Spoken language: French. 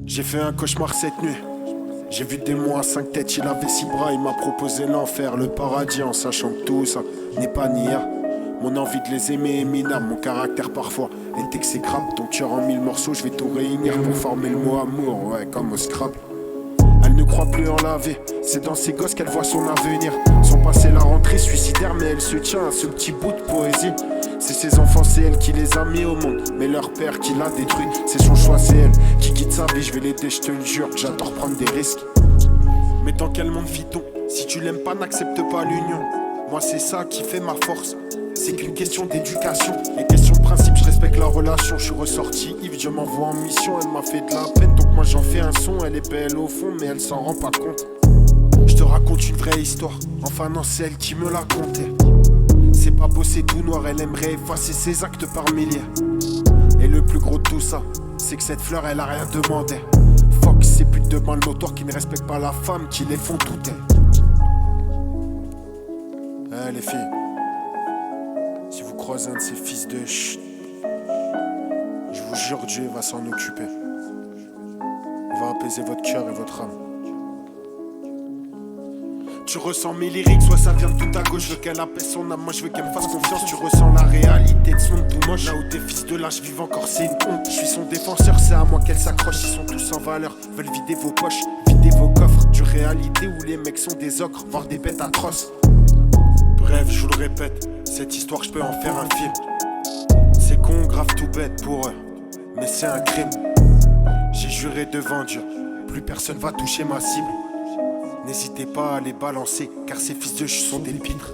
J'ai fait un cauchemar cette nuit. J'ai vu des démon à 5 têtes, il avait 6 bras, il m'a proposé l'enfer, le paradis, en sachant que tout ça n'est pas nia. Mon envie de les aimer est minable, mon caractère parfois est exécrable. Ton cœur en 1000 morceaux, je vais tout réunir pour former le mot amour, ouais, comme au Scrabble. Elle ne croit plus en la vie, c'est dans ses gosses qu'elle voit son avenir. Son passé la rentrée suicidaire, mais elle se tient à ce petit bout de poésie. C'est ses enfants, c'est elle qui les a mis au monde, mais leur père qui l'a détruit. C'est son choix, c'est elle qui guide sa vie, je vais l'aider, je te le jure, j'adore prendre des risques. Mais dans quel monde vit-on? Si tu l'aimes pas, n'accepte pas l'union. Moi c'est ça qui fait ma force, c'est qu'une question d'éducation. Et question de principe, je respecte la relation. Je suis ressorti Yves, Dieu m'envoie en mission. Elle m'a fait de la peine, donc moi j'en fais un son. Elle est belle au fond, mais elle s'en rend pas compte. Je te raconte une vraie histoire, enfin non c'est elle qui me l'a conté. C'est pas beau, c'est tout noir, elle aimerait effacer ses actes par milliers. Et le plus gros de tout ça, c'est que cette fleur elle a rien demandé. Fuck ces putes de mal notoires qui ne respectent pas la femme, qui les font douter. Les filles, si vous croisez un de ces fils de chut, je vous jure Dieu va s'en occuper. Il va apaiser votre cœur et votre âme. Tu ressens mes lyriques, soit ça vient de tout à gauche. Je veux qu'elle apaise son âme, moi je veux qu'elle me fasse confiance. Tu ressens la réalité de son tout moche. Là où tes fils de lâche vivent encore, c'est une honte. Je suis son défenseur, c'est à moi qu'elle s'accroche. Ils sont tous sans valeur, veulent vider vos poches, vider vos coffres. Du réalité où les mecs sont des ocres, voire des bêtes atroces. Bref, je vous le répète, cette histoire je peux en faire un film. C'est con, grave tout bête pour eux, mais c'est un crime. J'ai juré devant Dieu, plus personne va toucher ma cible. N'hésitez pas à les balancer, car ces fils de ch sont des pitres.